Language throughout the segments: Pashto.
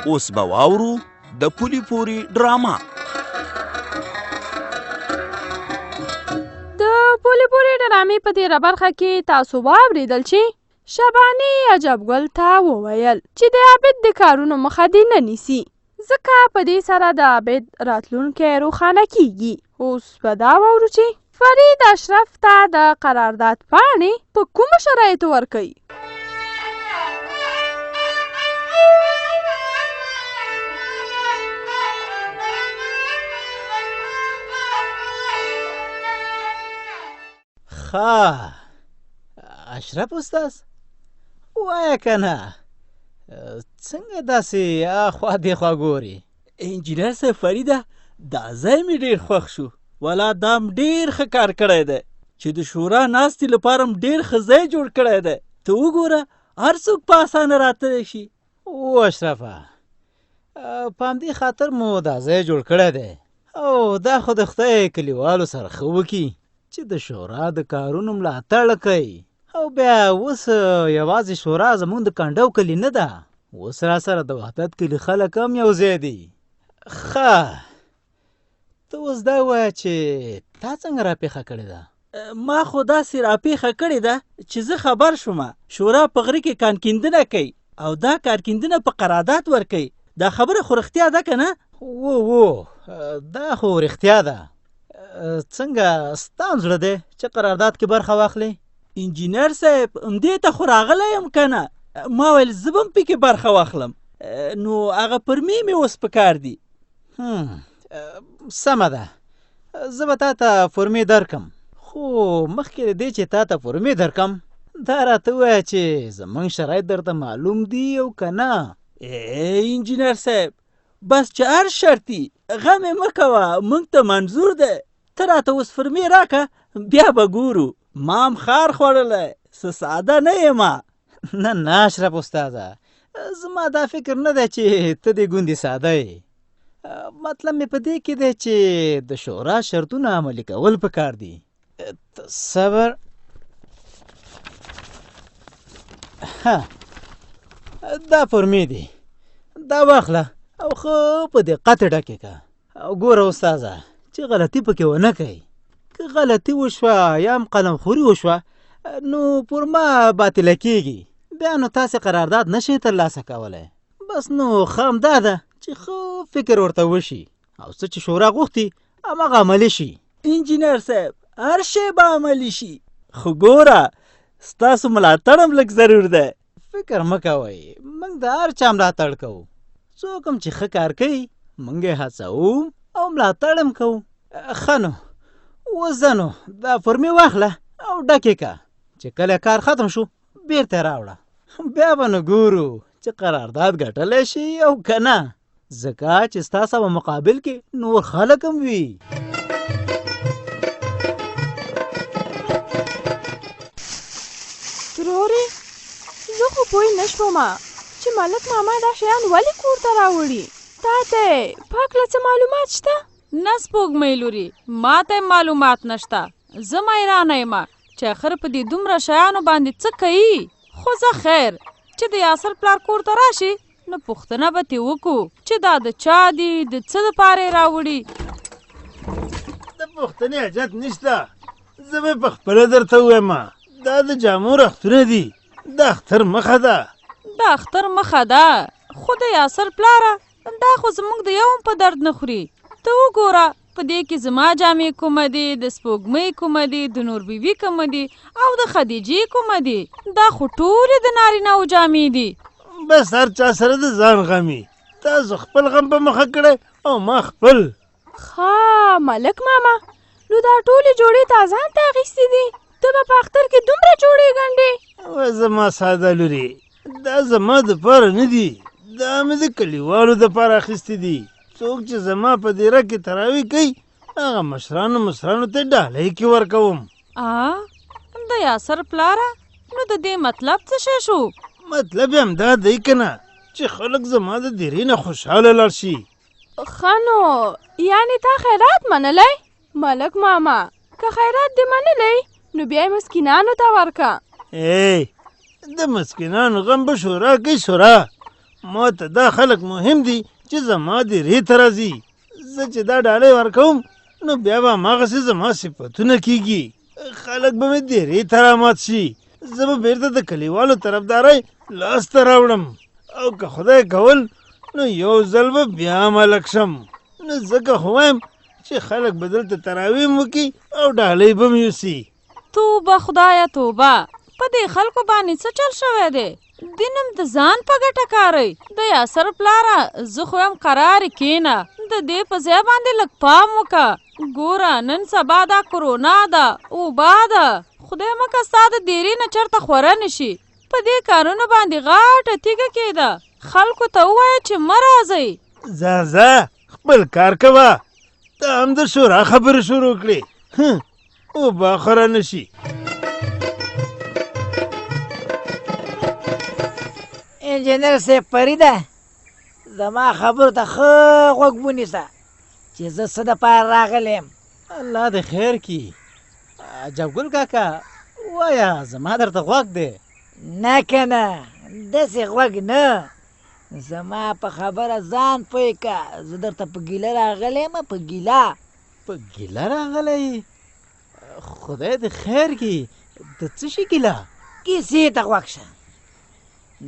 اوس به واورو د پولي پوري ډراما. د پولي پوري ډرامې په تېره برخه کې تاسو واورېدل چې شباني عجب ګل ته وویل چې د عابد د کارونو مخه دې نه نیسي، ځکه په دې سره د عابد راتلونکی روښانه کیږي. اوس به دا واورو چې فرید اشرف ته د قرارداد پاڼې په کومو شرایطو ورکوي. اشرف استاذ وایه که نه څنګه داسې اخوا دېخوا ګوري؟ انجینر صاحب فریده دا ځای مې ډېر خوښ شو، والا دا م ډېر ښه کار کړی دی چې د شورا ناستې لپاره م ډېر ښه ځای جوړ کړی دی. ته وګوره هر څوک په اسانه راتلی شي. او اشرفه په همدې خاطر مو دا ځای جوړ کړی دی او دا خو د خدای کلیوالو سره ښه وکړي چې د شورا د کارونو ملاتړ کوي. او بیا اوس یوازې شورا زمونږ د کنډو کلي نه ده، اوس را سره د وحدت کلي خلک هم یو ځای دي. ښه ته اوس دا ووایه چې تا څنګه راپېښه کړې ده؟ ما خو داسې راپېښه کړې ده چې زه خبر شومه شورا په غره کې کانکیندنه کوي او دا کارکیندنه په قرارداد ورکوي. دا خبره خو رښتیا ده که نه؟ و دا خو رښتیا ده. څنګه ستا زړه دی چې قرارداد کې برخه واخلې؟ انجینر صاحب همدې ته خو راغلی یم که نه، ما ویل زه به هم پکې برخه واخلم، نو هغه پرمې مې اوس په کار دي. سمه ده، زه به تا ته فورمې درکم، خو مخکې د دې چې تا ته فورمې درکم دا راته ووایه چې زموږ شرایط درته معلوم دي او که نه؟ انجینر صاحب بس چې هر شرطي غم یې مه کوه، موږ ته منظور دی. ته راته اوس فرمې راکه بیا به ګورو. ما هم خار خوړلی، څه ساده نه یم. نه اشرف استاده، زما دا فکر نه دی چې ته دې ګوندې ساده یې. مطلب مې په دې کې دی چې د شورا شرطونه عملي کول پکار دي. صبر. دا فرمې دي، دا واخله او ښه په دقت یې ډکې که او ګوره استاذه چې غلطي پکې ونه کوي. که غلطي وشوه یا هم قلمخوري وشوه نو فورمه باطله کېږي، بیا نو تاسې قرارداد نشئ ترلاسه کولی. بس نو ښه همدا ده چې ښه فکر ورته وشي او څه چې شورا غوښتي هماغه عملي شي. انجینر صاحب هر شی به عملي شي، خو ګوره ستاسو ملاتړ هم لږ ضرور دی. فکر مه کوئ، موږ د هر چا ملاتړ کوو. څوک هم چې ښه کار کوي موږ یې هڅوو او ملاتړ هم کوو. ښه نو اوس ځه نو دا فرمې واخله او ډکې که، چې کله کار ختم شو بیرته یې راوړه، بیا به نو ګورو چې قرارداد ګټلی شي او که نه، ځکه چې ستا سره مقابل کې نور خلک هم وي. ترورې زه خو پوه نه شومه چې ملک ماما دا شیان ولې کور ته راوړي. تا ته په هکله څه معلومات شته؟ نه سپوږمۍ لوري، ما ته معلومات نشته. زه حیرانه یم چې اخر په دې دومره شیانو باندې څه کوي. خو زه خیر چې د یاسر پلار کور ته راشي نو پوښتنه به ترې وکړو چې دا د چا دي، د څه دپاره یې راوړي. د پوښتنې حاجت نشته، زه به پخپله درته ووایم دا د جامو رختونه دي، د اختر مخه ده. د اختر مخه ده، خو د یاسر پلاره دا خو زموږ د یو هم په درد نه خوري. ته وګوره په دې کې زما جامې کومه دي، د سپوږمۍ کومه دي، د نور بیبي کومه دي او د خدیجې کومه دي. دا خو ټولې د نارینه‌و جامې دي. بس هر چا سره د ځان غمي، تاسو خپل غم په مخه کړی او ما خپل. ښه ملک ماما نو دا ټولې جوړې تا ځان ته اخیستې دي؟ ته به په اختر کې دومره جوړې ګنډې؟ زما ساده لورې دا زما دپاره نه دي، دا مې د کلیوالو دپاره اخیستې دي. څوک چې زما په دیره کې تراوی کوي هغه مشرانو ته ډالۍ کې ورکوم. د یاسر پلاره نو د دې مطلب څه شی شو؟ مطلب یې همدا دی که نه چې خلک زما د دیرې نه خوشحاله لاړ شي. ښه نو یعنې تا خیرات منلی؟ ملک ماما که خیرات دې منلی نو بیا یې مسکینانو ته ورکه. د مسکینانو غم به شورا کوي شورا، ما ته دا خلک مهم دي چې زما د ری ته راځي. زه چې دا ډالۍ ورکوم نو بیا به هماغسې زما صفتونه کېږي، خلک به مې د ری ته رامات شي، زه به بېرته د کلیوالو طرفدارۍ لاسته راوړم، او که خدای کول نو یو ځل به بیا ملک شم. نو ځکه خو وایم چې خلک به دلته تراویم وکړي او ډالۍ به مې یوسي. توبه خدایه توبه، په دې خلکو باندې څه چل شوی دی؟ دینم د ځان په ګټه کاروي. د یاسر پلاره زه خو یم قرار کېنه، د دې په ځای باندې لږ پام وکړه. ګوره نن سبا دا کرونا ده، اوبه ده، خدای مکه ستا د دیرې نه چېرته خوره نه شي. په دې کارونو باندې غاټه تیږه کېده. خلکو ته ووایه چې مه راځئ. ځه خپل کار کوه، ته هم د شورا خبرې شروع کړې، اوبه خوره نه شي. انجینر صاحب فریده، زما خبرو ته ښه غوږ ونیسه چې زه څه دپاره راغلی یم. الله دې خیر کړي. عجب ګل کاکا وایه، زما درته غوږ دی. نه که نه، داسې غوږ نه، زما په خبره ځان پوه که. زه درته په ګیله راغلی یم، په ګیله. په ګیله راغلی؟ خدای دې خیر کړي. د څه شي ګیله؟ کیسې ته غوږ شه.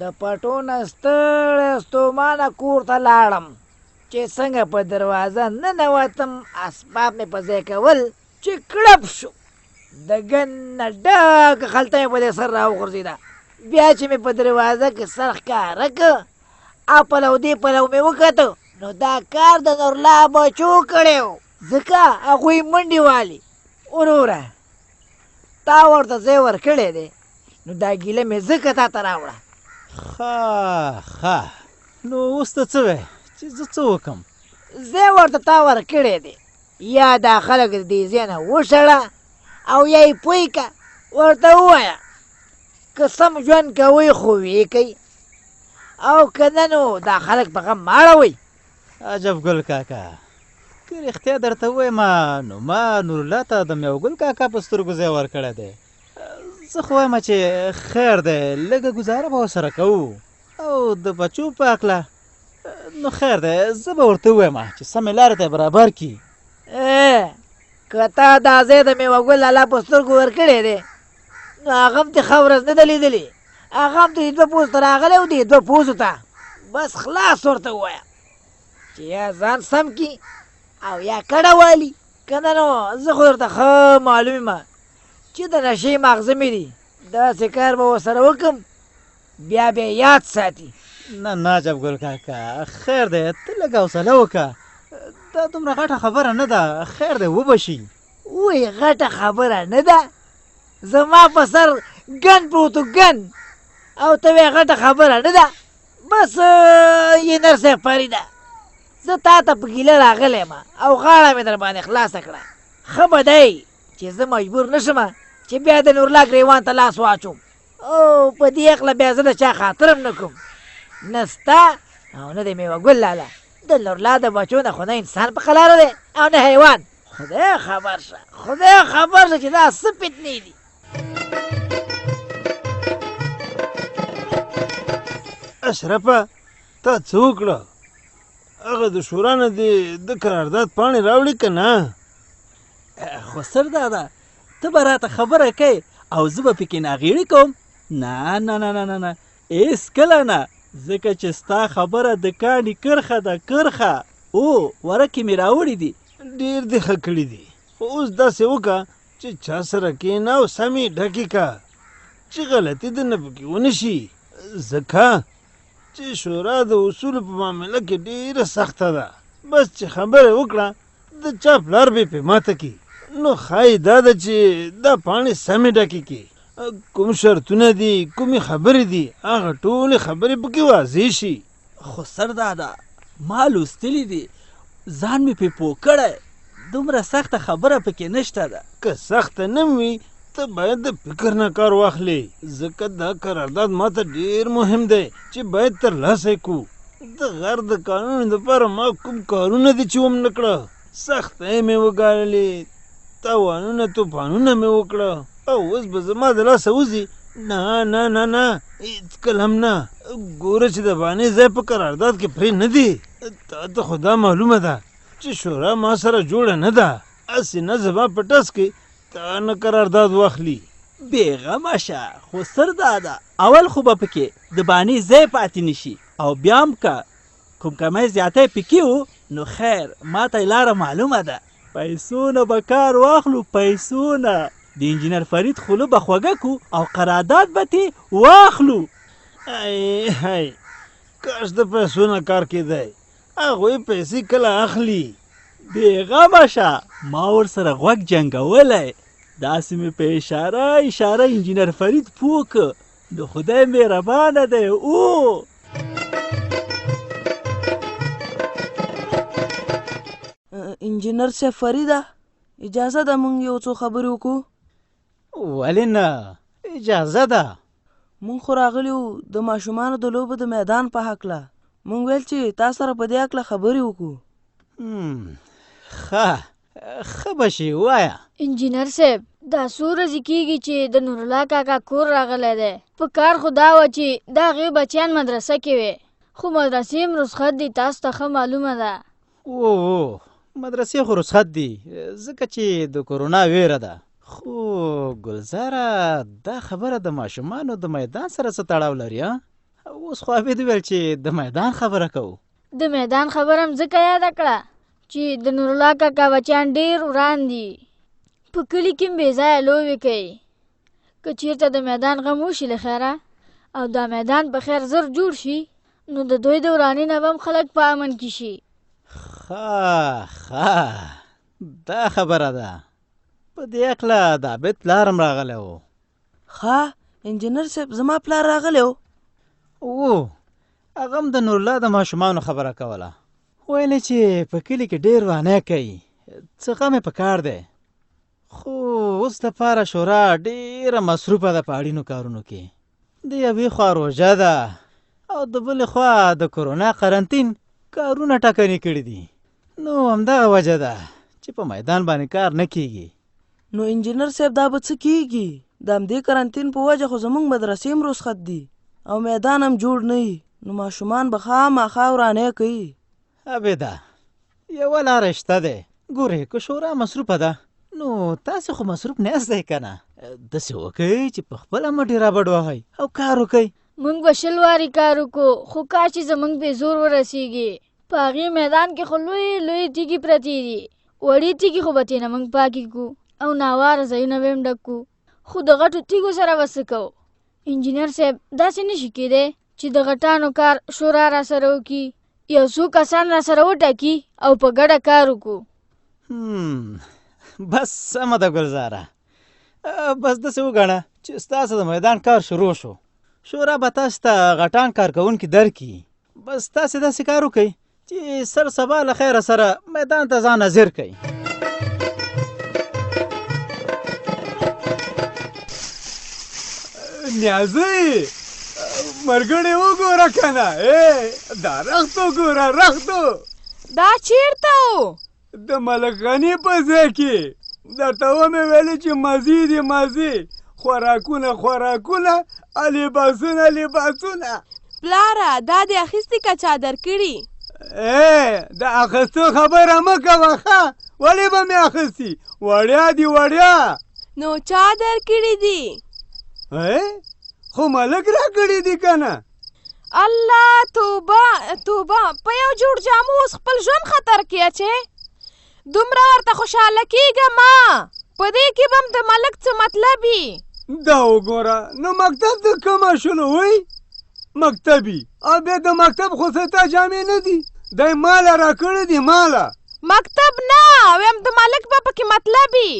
د پټو نه ستړی ستومانه کور ته لاړم، چې څنګه په دروازه ننوتم، اسباب مې په ځای کول چې کړپ شو، د ګن نه ډکه خلطه مې په دې سر راوغورځېده. بیا چې مې په دروازه کې سر ښکاره که او پلو دې پلو مې وکتو، نو دا کار د نورلا بچو کړی و، ځکه هغوی منډې والي. وروره تا ورته ځای ورکړی دی، نو دا ګیله مې ځکه تا ته راوړه. ښه نو اوس ته څه وایې چې زه څه وکړم؟ ځای ورته تا ورکړی دی، یا دا خلک د دې ځای نه وشړه او یا یې پوی که. ورته ووایه که سم ژوند کوئ خو ویې کوي، او که نه نو دا خلک په غم مه اړوئ. عجب ګل کاکا، که رښتیا درته ووایم نو ما نورالله ته د میو ګل کاکا په سترګو ځای ورکړی دی. زه خو وایم چې خیر دی، لږه ګزاره به ورسره کوو، او د بچو په هکله نو خیر دی، زه به ورته ووایم چې سمې لارې ته یې برابر کړي. که تا دا ځای د میوه ګل لالا په سترګو ورکړی دی، نو هغه هم دې ښه ورځ نه ده لیدلې، هغه هم دې دوه پوځ ته راغلی و، دې دوه پوځو ته بس خلاص ورته ووایه چې یا ځان سم کړي او یا کډه والي. که نه نو زه خو درته ښه معلوم یم چې د نشې ماغزه مې دي، داسې کار به ورسره وکړم بیا بیا یاد ساتي. نه عجب ګل کاکا، خیر دی، ته لږ حوصله وکړه، دا دومره غټه خبره نه ده، خیر دی وبه شي. وایي غټه خبره نه ده؟ زما په سر ګن پروت و ګن، او ته وایې غټه خبره نه ده؟ بس انجینر صاحب فریده، زه تا ته په ګیله راغلی یم او غاړه مې در باندې خلاصه کړه. ښه به دی چې زه مجبور نه شم چې بیا د نورلا ګریوان ته لاس واچوم، او په دې هکله بیا زه د چا خاطر هم نه کوم، نه ستا او نه د میوه ګل لالا. د نورلا د بچو نه خو نه انسان په قلاره دی او نه حیوان. خدای خبر شه، خدای خبر شه چې دا څه فتنې دي. اشرفه تا څه وکړه؟ هغه د شورا نه دې د قرارداد پاڼې راوړي که نه؟ خو سر دادا ته به راته خبره کوې او زه به پکې ناغېړي کوم؟ نه نه نه نه نه نه، هېڅکله نه، ځکه چې ستا خبره د کاڼي کرښه ده، کرښه. او ورکې مې راوړي دي. ډېر دې ښه کړي دي، خو اوس داسې وکړه چې چا سره کښېنه او سمې ډکې که چې غلطي دې نه پکې ونه شي، ځکه چې شورا د اصولو په معامله کې ډېره سخته ده. بس چې خبره وکړه د چا پلار به پې ماته کړي، نو ښایي دا ده چې دا پاڼې سمې ډکې کړي، کوم شرطونه دي، کومې خبرې دي، هغه ټولې خبرې پکې واضح شي. خو سر دادا ما لوستلي دي، ځان مې پې پوه کړی، دومره سخته خبره پکې نشته ده. که سخته نه وي ته باید د فکر نه کار واخلې، ځکه دا قرارداد ماته ډېر مهم دی چې باید ترلاسه یې کړو. د غر د قانون دپاره ما کوم کارونه دي چې ونه کړه، سختۍ مې وګاللې، تاوانونه توفانونه مې وکړه، او اوس به زما د لاسه وځي نه نه نه نه هېڅکله هم نه. ګوره چې د بانې ځای په قرارداد کې پرې نه دی. تا ته خو دا معلومه ده چې شورا ما سره جوړه نه ده. هسې نه زما په ټس کې تا نه قرارداد واخلي. بېغمه شه، خو سر دا ده اول خو به پکې د بانې ځای پاتې نشي او بیا هم که کوم کمی زیاتی پکې و نو خیر ما ته یې لاره معلومه ده. پیسو نه به کار واخلو، پیسو نه. د انجینر فرید خوله به خوږه کړو او قرارداد به ترې واخلو. ای هی کاش د پیسو نه کار کېدی. هغوی پیسې کله اخلي. بېغمه شه، ما ورسره غوږ جنګولی. داسې مې په اشاره انجینر فرید پوه که. د خدای مهربانه دی. او انجینر صاحب فریده، اجازه ده مونږ یو څو خبرې وکړو؟ ولې نه، اجازه ده. مونږ خو راغلي وو د ماشومانو د لوبو د میدان په هکله. مونږ ویل چې تا سره په دې هکله خبرې وکړو. ښه به شي، وایه. انجینر صاحب دا څو ورځې کېږي چې د نورالله کاکا کور راغلی دی. په کار خو دا وه چې د هغې بچیان مدرسه کې وې، خو مدرسې هم رخصت دي. تاسو ته ښه معلومه ده. او مدرسې خو رخصت دي ځکه چې د کورونا ویره ده. خو ګلزاره دا خبره د ماشومانو د میدان سره څه تړاو لري؟ اوس خو عابد ویل چې د میدان خبره کوو. د میدان خبره هم ځکه یاده کړه چې د نورالله کاکا بچیان ډېر وران دي. په کلي کې هم بې ځایه لوبې کوي. که چېرته د میدان غم وشي له خیره او دا میدان په خیر زر جوړ شي نو د دوی د ورانۍ نه به هم خلک په امن کې شي. دا خبره ده. په دې هکله د عابد پلار هم راغلی و. انجینر صاحب زما پلار راغلی و. هغه هم د نورالله د ماشومانو خبره کوله. ویلې چې په کلي کې ډېر وانه کوي، څه غم یې په کار دی. خو اوس دپاره شورا ډېره مصروفه ده په اړینو کارونو کې. د یوې خوا روژه ده او د بلې خوا د کورونا قرنطین کارونه ټاکنې کړي دي. نو همدغه وجه ده چې په میدان باندې کار نه کیږي. نو انجینر صاحب دا به څه کیږي؟ د همدې قرنطین په وجه خو زموږ مدرسې هم رخصت دي او میدان هم جوړ نه وي. نو ماشومان به خامخا ورانۍ کوي. عابده یوه لاره شته دی. ګورې که شورا مصروفه ده نو تاسې خو مصروف نه یاستئ که نه. داسې وکئ چې په خپله مټې رابډ وهئ او کار وکئ. موږ به 100 وارې کار وکړو، خو کار چې زموږ پې زور ورسېږي. په هغې میدان کې خو لویې لویې تیږې پرتې دي. وړې تیږې خو به ترېنه موږ پاکې کړو او ناواره ځایونه به هم ډک کړو. خو د غټو تیږو سره به څه کوو؟ انجینر صاحب داسې نه شي کېدی چې د غټانو کار شورا را سره وکړي، یو څو کسان را سره وټاکي او په ګډه کار وکړو. بس سمه ده ګلزاره. بس داسې وګڼه چې ستاسو د میدان کار شروع شو. شورا به تاسو ته غټان کارکوونکي درکړي. بس تاسې داسې کار وکئ چې سر سبا له خیره سره میدان ته ځان حاضر کړئ. نیازی مرګړې وګوره که نه. دا رخت وګوره، رختو دا چیرته و؟ د ملک غني په ځای کې. درته ومې ویلې چې مازی دي مازی، خوراکونه لباسونه. پلاره دا دې اخیستې که چا درکړي؟ د اخیستو خبره مه کوه ښه. ولې به مې اخیستي؟ وړیا دي وړیا. نو چا درکړي دي؟ خو ملک را کړي دي که نه. الله توبه په یو جوړ جامو اوس خپل ژوند خطر کې اچې. دومره ورته خوشحاله کېږه ما، په دې کې به هم د ملک څه مطلب وي. دا وګوره نو مکتب د کومه شنو وی مکتبي او بیا د مکتب خو ستا جامې نه دي، دی ماله را کړي دي ماله. مکتب نه ویم د ملک به پکې مطلب وي.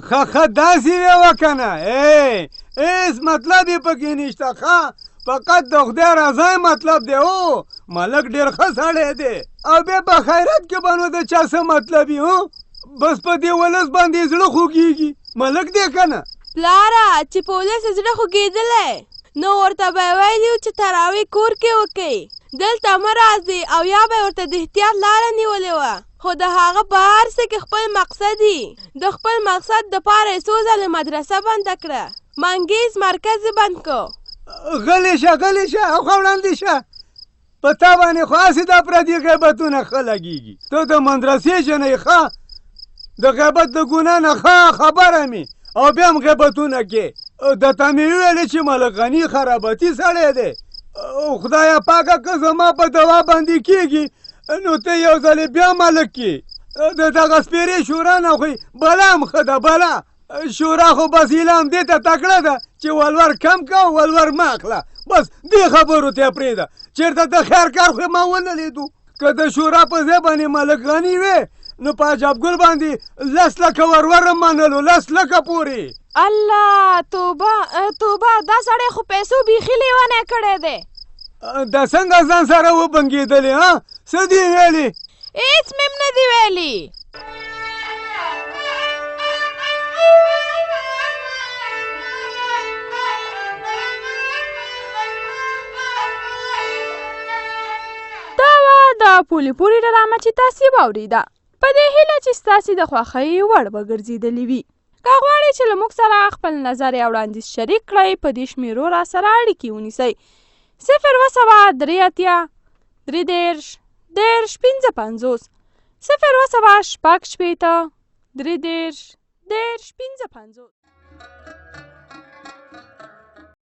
ښه داسې وې وکه نه. هېڅ مطلب یې پکې نشته. ښه فقط د خدای رضا مطلب دی. ملک ډېر ښه سړی دی او بیا په خیرات کې به نو د چا څه مطلب وي؟ بس په دې ولس باندې زړه خوږېږي. ملک دی که نه؟ پلاره چې په ولس زړه خوږېدلی نو ورته به یې ویلي وو چې تراویح کور کې وکړي، دلته مه راځي او یا به یې ورته د احتیاط لاره نیولې وه. خو د هغه په هر څه کې خپل مقصد وي. د خپل مقصد دپاره یې څو ځلې مدرسه بنده کړه. منګیز مرکز بند کو. غلی شه او ښه وړاندې شه. په تا باندې خو هسې دا پردي غیبتونه ښه لګېږي. ته د مدرسې جنۍ ښه د غیبت د ګناه نه ښه خبره مې او بیا هم غیبتونه کې. درته مې وویلې چې ملک غني خرابتي سړی دی. خدایه پاکه که زما په دوا باندې کېږي نو ته یو ځلې بیا ملک کې. د دغه سپېرې شورا نه خو بلا هم ښه ده بلا. شورا خو بس ایله هم دې ته تکړه ده چې ولور کم که او ولور مه اخله. بس دې خبرو ته یې پرېږده. چېرته د خیر کار خو ما ونه لیدو. که د شورا په ځای باندې ملک غني وې نو په عجب ګل باندې 10 لکه ورور منلو 10 لکه پورې. الله توبه دا سړی خو پیسو بیخي لیونی کړی دی. دا څنګه ځان سره وبنګېدلې ها؟ څه دې ویلې؟ هېڅ مې هم نه دي ویلي. دا وه د پولې پورې ډرامه چې تاسې واورېده. په دې هیله چې ستاسې د خوښۍ وړ به ګرځېدلې وي. که غواړئ چې له موږ سره خپل نظر یا وړاندیز شریک کړئ په دې شمېرو را سره اړیکې ونیسئ. 020303050 02016 30 50.